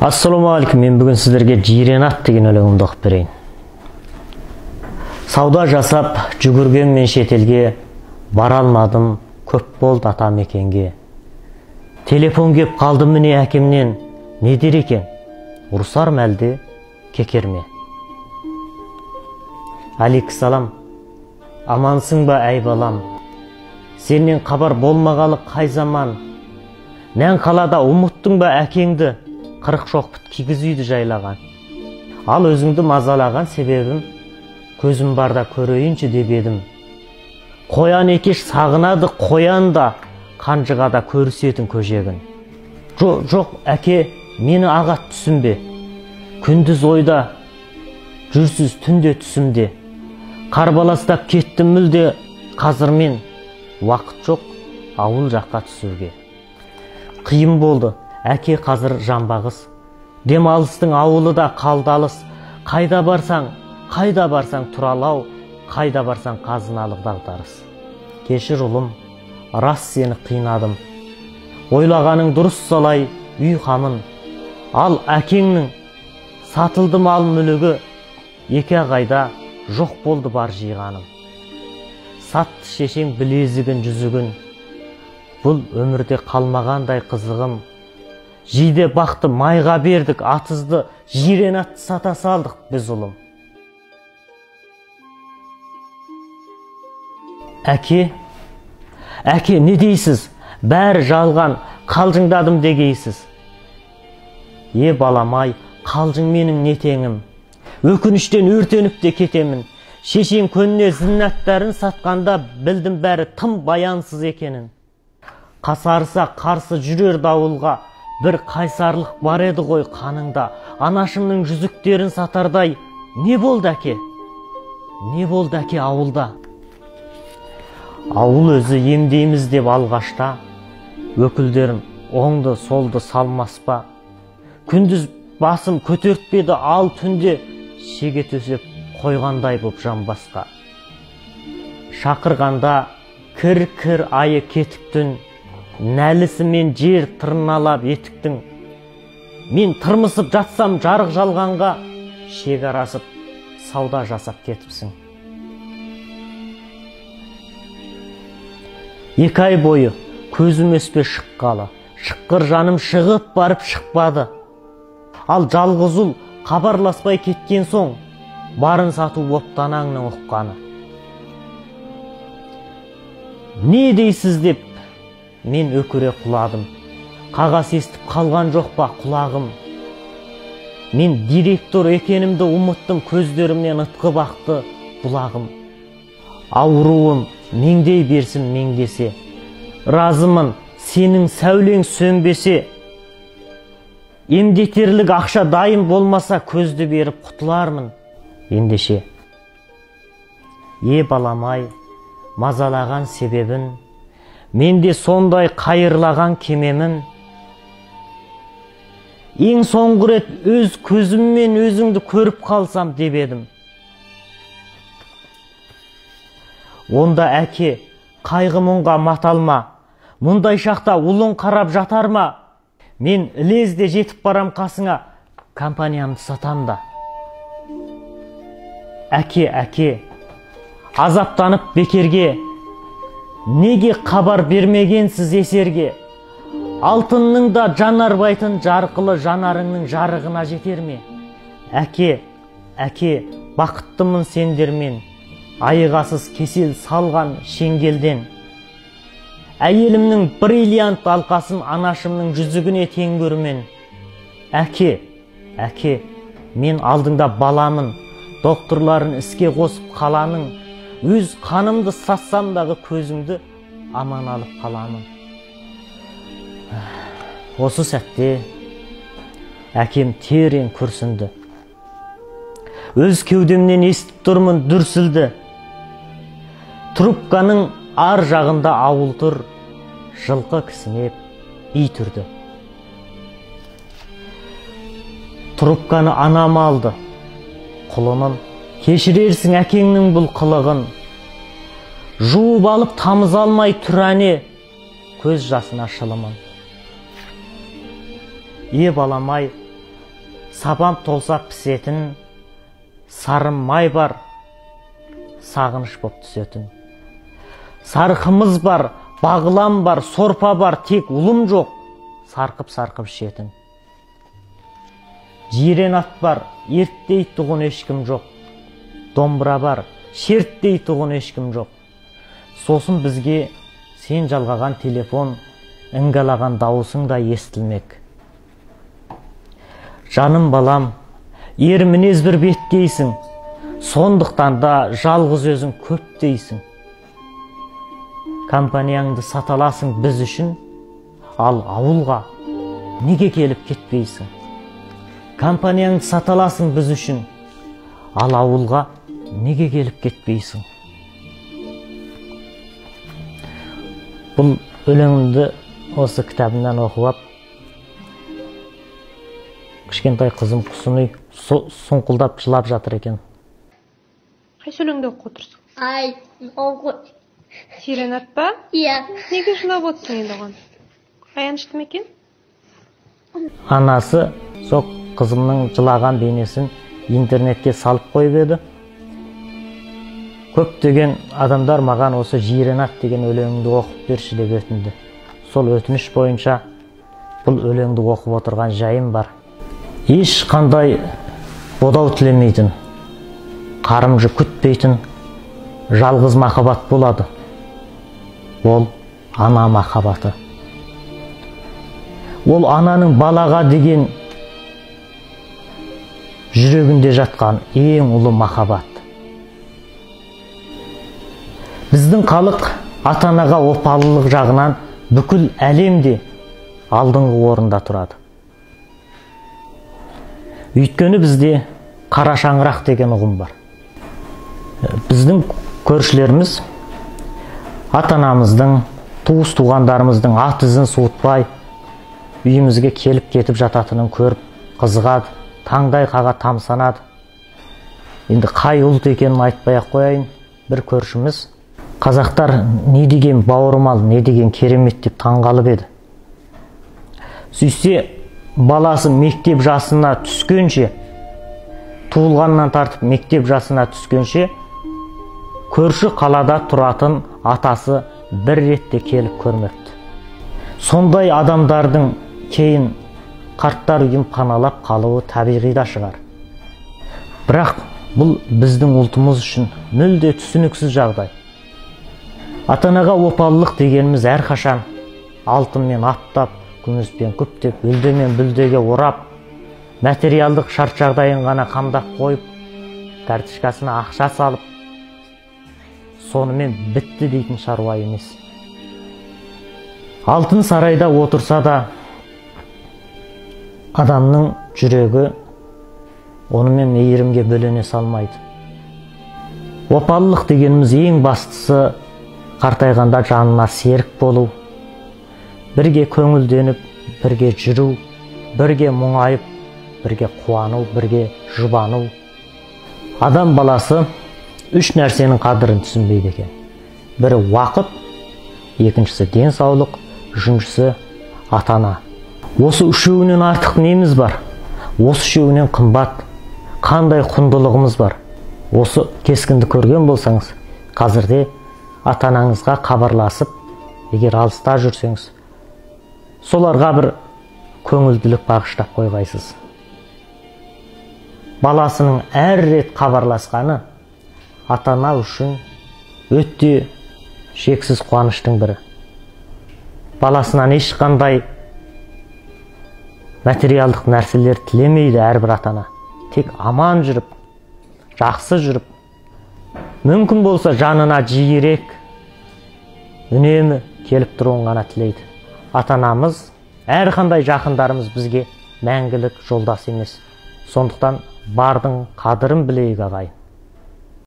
Ассалаумағалейкум, мен бүгін сіздерге Жиренат деген өлеңімді оқып берейін. Сауда жасап жүгірген мен шетелге, бара алмадым, көп болды ата мекенге. Телефон кеп қалды міне әкемнен, не дер екен, ұрсар әлде, кекер ме? Алейкссалам, амансың ба әй балам? Сенен хабар болмағалы қай заман? Нән қалада ұмыттың ба әкеңді? 40 шоқпыт кигіз үйді жайлаған. Ал өзіңді мазалаған себебім, көзім барда көрейінші деп едім. Қоян екеш сағынады қоян да, қанжығада көрісетін көжегін. Жоқ, әке, мені ағат түсінбе. Күндіз ойда, жүрсіз түнде түсімде. Қарбаластап кеттім мүлде, қазір мен уақыт жоқ ауыл жаққа түсуге. Қиын болды, әке қазір жамбағыз. Демалыстың ауылы да қалды алыс. Қайда барсаң туралау, қайда барсаң қазыналық дағдарыс. Кешір ұлым, рас сені қинадым. Ойлағаның дұрыс салай үй қамын. Ал әкеңнің сатылды мал мүлігі, екі ағайда жоқ болды бар жиғаным. Сатты шешең білезігін жүзігін, бұл өмірде қалмағандай қызығым. Жиде бақты майға бердік, атызды Жиренатты сата салдық біз ұлым. Әке, не дейсіз? Бәрі жалған, қалжыңдадым дегейсіз. Баламай, қалжың менің нетеңім. Өкініштен өртеніп те кетемін. Шешең көнне зіннаттарын сатқанда білдім бәрі тым баянсыз екенін. Қасарса қарсы жүрер дауылға, бір қайсарлық бар еді ғой қаныңда. Анашымның жүзіктерін сатардай, не болды әке? Не болды әке ауылда? Ауыл өзі емдейміз деп алғашта, өкілдерім оңды солды салмас па? Күндіз басым көтертпеді, ал түнде шеге төсеп қойғандай боп жамбасқа. Шақырғанда кір айы кетіктің, нәлісімен жер тырналап етіктің. Мен тырмысып жатсам жарық жалғанға, шекарасып сауда жасап кетіпсің. 2 ай бойы көзім өспе шыққалы, шыққыр жаным шығып барып шықпады. Ал жалғыз ұл хабарласпай кеткен соң, барын сату оптанаңның ұққаны. Не дейсіз деп мен өкіре құладым. Қағас естіп қалған жоқ па құлағым? Мен директор екенімді ұмыттым, көздерімнен ытқып ақты бұлағым. Ауруым меңдей берсін меңдесе, разымын сенің сәулең сөнбесе. Емдетерлік ақша дайын болмаса көзді беріп құтылармын ендеше. Баламай, мазалаған себебін, менде сондай қайырлаған кемемін. Ең соңғы рет өз көзіммен өзіңді көріп қалсам деп едім. Онда әке, қайғы мұңға маталма, мұндай шақта ұлың қарап жатар ма? Мен ілезде жетіп барам қасыңа, компаниямды сатам да. Әке, азаптанып бекерге, неге хабар бермегенсіз есерге? Алтынның да жанарбайтын жарқылы жанарыңның жарығына жетер ме? Әке, бақыттымын сендермен, айығасыз кесел салған шеңгелден. Әйелімнің бриллиант алқасын анашымның жүзігіне тең көрмен. Әке, мен алдыңда баламын, докторларын іске қосып қаланың. Өз қанымды сассамдағы көзімді аман алып қаламын. Осы сәтте әкем терең күрсінді. Өз кеудемнен естіп тұрмын дүрсілді. Трубканың ар жағында ауыл тұр, жылқы кісінеп үй түрді. Трубканы анам алды. Құлыным, кешірерсің әкеңнің бұл қылығын. Жуып алып тамыз алмай түрәне, көз жасына шылымын. Баламай, сабам толсақ пісетін, сары май бар, сағыныш боп түсетін. Сары қымыз бар, бағылам бар, сорпа бар, тек ұлым жоқ, сарқып-сарқып ішетін. Жирен ат бар, ерттей тұғын ешкім жоқ. Домбыра бар, шерттей тұғын ешкім жоқ. Сосын бізге сен жалғаған телефон, іңгәлаған дауысың да естілмек. Жаным балам, ер мінез бір беттейсің, сондықтан да жалғыз өзің көп дейсің. Компанияңды саталасың біз үшін, ал ауылға неге келіп кетпейсің? Компанияңды саталасың біз үшін, ал ауылға неге келіп кетпейсің? Бұл өлеңімді осы кітабымнан оқып, кішкентай қызым Құсыни сұңқылдап жылап жатыр екен. Қайсы өлеңді оқып отырсың? Ай, оқы. Жирен ат па? Иә. Неге жылап отырсың енді оған? Аянышты ма екен? Анасы сол қызымның жылаған бейнесін интернетке салып қойып еді. Көптеген адамдар маған осы Жирен ат деген өлеңді оқып берші деп өтінді. Сол өтініш бойынша бұл өлеңді оқып отырған жайым бар. Ешқандай бодау тілемейтін, қарымжы күтпейтін жалғыз махаббат болады. Ол ана махаббаты. Ол ананың балаға деген жүрегінде жатқан ең ұлы махаббат. Біздің халық ата-анаға опалылық жағынан бүкіл әлемде алдыңғы орында тұрады. Өйткені бізде қара шаңырақ деген ұғым бар. Біздің көршілеріміз ата-анамыздың, туыс-туғандарымыздың ат ізін суытпай үйімізге келіп кетіп жататынын көріп қызығады, таңдай қаға тамсанады. Енді қай ұлт екенін айтпай-ақ қояйын, бір көршіміз қазақтар не деген бауырмал, не деген керемет деп таңғалып еді. Сөйтсе баласы мектеп жасына түскенше, туылғаннан тартып мектеп жасына түскенше, көрші қалада тұратын атасы бір ретте келіп көрмепті. Сондай адамдардың кейін қарттар үйін паналап қалуы табиғи да шығар. Бірақ бұл біздің ұлтымыз үшін мүлде түсініксіз жағдай. Ата-анаға опалылық дегеніміз әрқашан алтынмен аптап, күміспен күптеп, үлдемен бүлдеге орап, материалдық шарт жағдайын ғана қамдап қойып, карточкасына ақша салып, сонымен бітті дейтін шаруа емес. Алтын сарайда отырса да, адамның жүрегі онымен мейірімге бөлене салмайды. Опалылық дегеніміз ең бастысы қартайғанда жанына серік болу, бірге көңілденіп, бірге жүру, бірге мұңайып, бірге қуану, бірге жұбану. Адам баласы үш нәрсенің қадірін түсінбейді екен. Бірі уақыт, екіншісі денсаулық, үшіншісі ата-ана. Осы үшеуінен артық неміз бар? Осы үшеуінен қымбат қандай құндылығымыз бар? Осы кескінді көрген болсаңыз, қазірде ата-анаңызға хабарласып, егер алыста жүрсеңіз, соларға бір көңілділік бағыштап қойғайсыз. Баласының әр рет хабарласқаны ата-ана үшін өте шексіз қуаныштың бірі. Баласынан ешқандай материалдық нәрселер тілемейді әрбір ата-ана. Тек аман жүріп, жақсы жүріп, мүмкін болса жанына жиірек, үнемі келіп тұруын ғана тілейді. Ата-анамыз, әрқандай жақындарымыз бізге мәңгілік жолдас емес. Сондықтан бардың қадірін білейік ағайын.